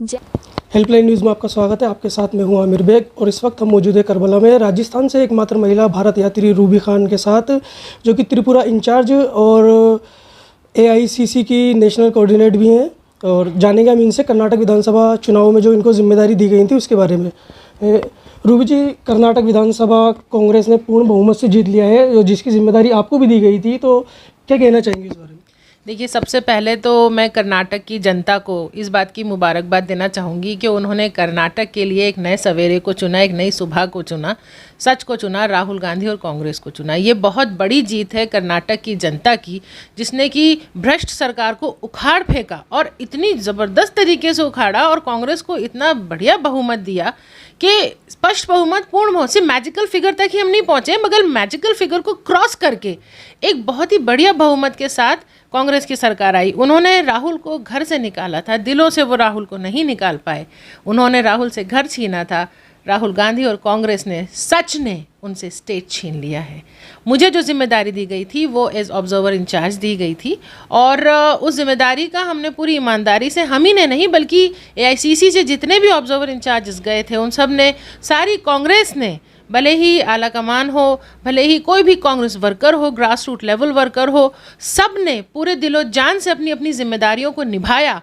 Helpline news में आपका स्वागत है। आपके साथ मैं हूं आमिर बेग और इस वक्त हम मौजूद है करबला में। राजस्थान से एकमात्र महिला भारत यात्री रूबी खान के साथ, जो कि त्रिपुरा इंचार्ज और AICC की नेशनल कोऑर्डिनेट भी हैं, और जानेंगे हम इनसे कर्नाटक विधानसभा चुनाव में जो इनको जिम्मेदारी दी गई थी उसके बारे में। रूबी जी, कर्नाटक विधानसभा कांग्रेस ने पूर्ण बहुमत से जीत लिया है, जिसकी जिम्मेदारी आपको भी दी गई थी, तो क्या कहना चाहेंगे इस बारे में? देखिए, सबसे पहले तो मैं कर्नाटक की जनता को इस बात की मुबारकबाद देना चाहूँगी कि उन्होंने कर्नाटक के लिए एक नए सवेरे को चुना, एक नई सुबह को चुना, सच को चुना, राहुल गांधी और कांग्रेस को चुना। ये बहुत बड़ी जीत है कर्नाटक की जनता की, जिसने कि भ्रष्ट सरकार को उखाड़ फेंका और इतनी ज़बरदस्त तरीके से उखाड़ा और कांग्रेस को इतना बढ़िया बहुमत दिया कि स्पष्ट बहुमत, पूर्ण बहुमत, सिर्फ मैजिकल फिगर तक ही हम नहीं पहुँचे, मगर मैजिकल फिगर को क्रॉस करके एक बहुत ही बढ़िया बहुमत के साथ कांग्रेस की सरकार आई। उन्होंने राहुल को घर से निकाला था, दिलों से वो राहुल को नहीं निकाल पाए। उन्होंने राहुल से घर छीना था। राहुल गांधी और कांग्रेस ने, सच ने उनसे स्टेज छीन लिया है। मुझे जो जिम्मेदारी दी गई थी वो एज ऑब्जर्वर इंचार्ज दी गई थी, और उस जिम्मेदारी का हमने पूरी ईमानदारी से, हम ही ने नहीं बल्कि AICC से जितने भी ऑब्जर्वर इंचार्जेस गए थे उन सब ने, सारी कांग्रेस ने, भले ही आला कमान हो, भले ही कोई भी कांग्रेस वर्कर हो, ग्रास रूट लेवल वर्कर हो, सब ने पूरे दिलो जान से अपनी अपनी जिम्मेदारियों को निभाया।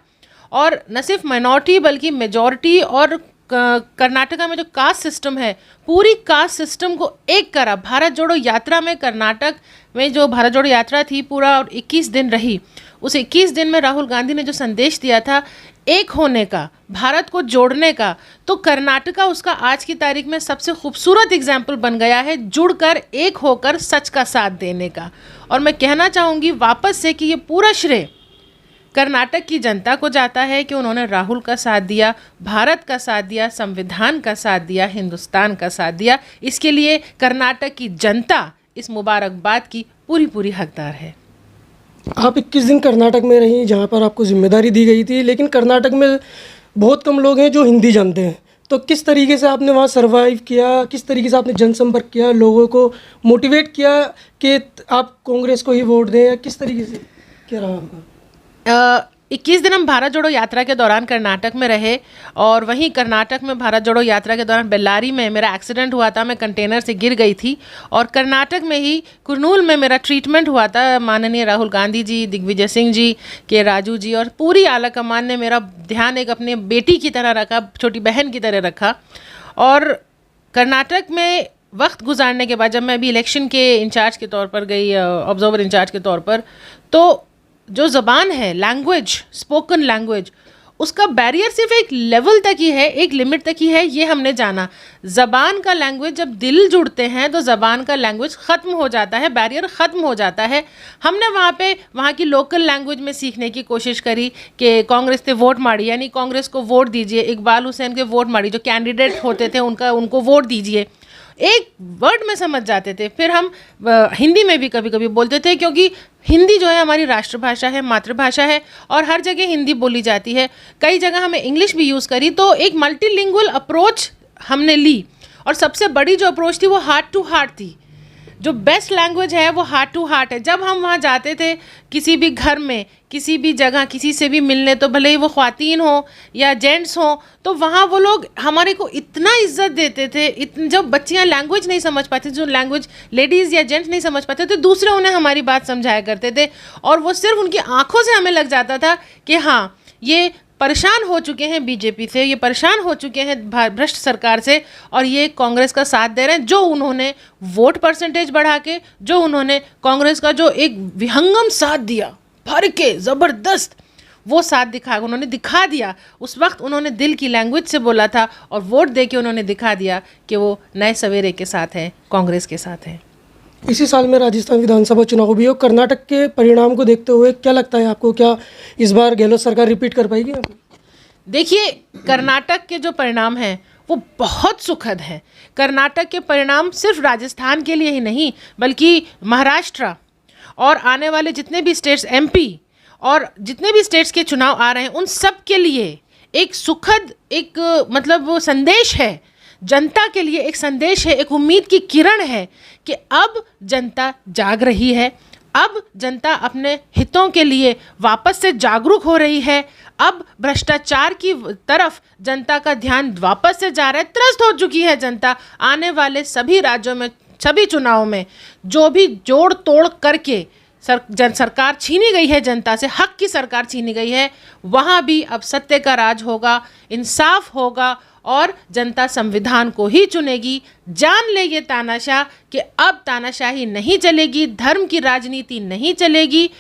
और न सिर्फ माइनॉरिटी बल्कि मेजॉरिटी, और कर्नाटका में जो कास्ट सिस्टम है, पूरी कास्ट सिस्टम को एक करा। भारत जोड़ो यात्रा में, कर्नाटक में जो भारत जोड़ो यात्रा थी पूरा 21 दिन रही। उस 21 दिन में राहुल गांधी ने जो संदेश दिया था एक होने का, भारत को जोड़ने का, तो कर्नाटका उसका आज की तारीख में सबसे खूबसूरत एग्जाम्पल बन गया है, जुड़कर एक होकर सच का साथ देने का। और मैं कहना चाहूँगी वापस से कि ये पूरा श्रेय कर्नाटक की जनता को जाता है कि उन्होंने राहुल का साथ दिया, भारत का साथ दिया, संविधान का साथ दिया, हिंदुस्तान का साथ दिया। इसके लिए कर्नाटक की जनता इस मुबारकबाद की पूरी पूरी हकदार है। आप 21 दिन कर्नाटक में रहीं, जहाँ पर आपको जिम्मेदारी दी गई थी, लेकिन कर्नाटक में बहुत कम लोग हैं जो हिंदी जानते हैं, तो किस तरीके से आपने वहाँ सरवाइव किया? किस तरीके से आपने जनसंपर्क किया, लोगों को मोटिवेट किया कि आप कांग्रेस को ही वोट दें, या किस तरीके से क्या रहा आपका? 21 दिन हम भारत जोड़ो यात्रा के दौरान कर्नाटक में रहे, और वहीं कर्नाटक में भारत जोड़ो यात्रा के दौरान बेल्लारी में मेरा एक्सीडेंट हुआ था, मैं कंटेनर से गिर गई थी, और कर्नाटक में ही कुरनूल में मेरा ट्रीटमेंट हुआ था। माननीय राहुल गांधी जी, दिग्विजय सिंह जी, के राजू जी और पूरी आला कमान ने मेरा ध्यान एक अपने बेटी की तरह रखा, छोटी बहन की तरह रखा। और कर्नाटक में वक्त गुजारने के बाद, जब मैं अभी इलेक्शन के इंचार्ज के तौर पर गई, ऑब्जर्वर इंचार्ज के तौर पर, तो जो ज़बान है, लैंग्वेज, स्पोकन लैंग्वेज, उसका बैरियर सिर्फ एक लेवल तक ही है, एक लिमिट तक ही है, ये हमने जाना। ज़बान का लैंग्वेज, जब दिल जुड़ते हैं तो ज़बान का लैंग्वेज ख़त्म हो जाता है, बैरियर ख़त्म हो जाता है। हमने वहाँ पे वहाँ की लोकल लैंग्वेज में सीखने की कोशिश करी कि कांग्रेस ने वोट मारी, यानी कांग्रेस को वोट दीजिए, इकबाल हुसैन के वोट मारी, जो कैंडिडेट होते थे उनको वोट दीजिए, एक वर्ड में समझ जाते थे। फिर हम हिंदी में भी कभी कभी बोलते थे, क्योंकि हिंदी जो है हमारी राष्ट्रभाषा है, मातृभाषा है, और हर जगह हिंदी बोली जाती है। कई जगह हमें इंग्लिश भी यूज़ करी, तो एक मल्टीलिंगुअल अप्रोच हमने ली, और सबसे बड़ी जो अप्रोच थी वो हार्ट टू हार्ट थी। जो बेस्ट लैंग्वेज है वो हार्ट टू हार्ट है। जब हम वहाँ जाते थे, किसी भी घर में, किसी भी जगह, किसी से भी मिलने, तो भले ही वो ख्वातीन हो या जेंट्स हो, तो वहाँ वो लोग हमारे को इतना इज्जत देते थे। जब बच्चियाँ लैंग्वेज नहीं समझ पाती, जो लैंग्वेज लेडीज़ या जेंट्स नहीं समझ पाते, तो दूसरे उन्हें हमारी बात समझाया करते थे, और वो सिर्फ उनकी आंखों से हमें लग जाता था कि हाँ, ये परेशान हो चुके हैं बीजेपी से, ये परेशान हो चुके हैं भ्रष्ट सरकार से, और ये कांग्रेस का साथ दे रहे हैं। जो उन्होंने वोट परसेंटेज बढ़ा के, जो उन्होंने कांग्रेस का जो एक विहंगम साथ दिया, भर के ज़बरदस्त, वो साथ उन्होंने दिखा दिया। उस वक्त उन्होंने दिल की लैंग्वेज से बोला था, और वोट दे के उन्होंने दिखा दिया कि वो नए सवेरे के साथ हैं, कांग्रेस के साथ हैं। इसी साल में राजस्थान विधानसभा चुनाव भी हो, कर्नाटक के परिणाम को देखते हुए क्या लगता है आपको, क्या इस बार गहलोत सरकार रिपीट कर पाएगी? देखिए, कर्नाटक के जो परिणाम हैं वो बहुत सुखद हैं। कर्नाटक के परिणाम सिर्फ राजस्थान के लिए ही नहीं, बल्कि महाराष्ट्र और आने वाले जितने भी स्टेट्स, MP और जितने भी स्टेट्स के चुनाव आ रहे हैं, उन सब के लिए एक सुखद, एक मतलब संदेश है। जनता के लिए एक संदेश है, एक उम्मीद की किरण है कि अब जनता जाग रही है, अब जनता अपने हितों के लिए वापस से जागरूक हो रही है। अब भ्रष्टाचार की तरफ जनता का ध्यान वापस से जा रहा है। त्रस्त हो चुकी है जनता। आने वाले सभी राज्यों में, सभी चुनाव में जो भी जोड़ तोड़ करके सरकार छीनी गई है जनता से, हक की सरकार छीनी गई है, वहाँ भी अब सत्य का राज होगा, इंसाफ होगा और जनता संविधान को ही चुनेगी। जान ले ये तानाशाह कि अब तानाशाही नहीं चलेगी, धर्म की राजनीति नहीं चलेगी,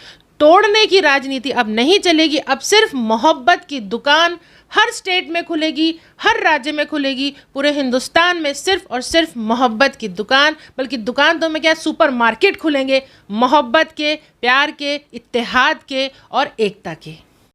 तोड़ने की राजनीति अब नहीं चलेगी। अब सिर्फ मोहब्बत की दुकान हर स्टेट में खुलेगी, हर राज्य में खुलेगी। पूरे हिंदुस्तान में सिर्फ और सिर्फ मोहब्बत की दुकान, बल्कि दुकान तो मैं क्या, सुपर मार्केट खुलेंगे मोहब्बत के, प्यार के, इत्तेहाद के और एकता के।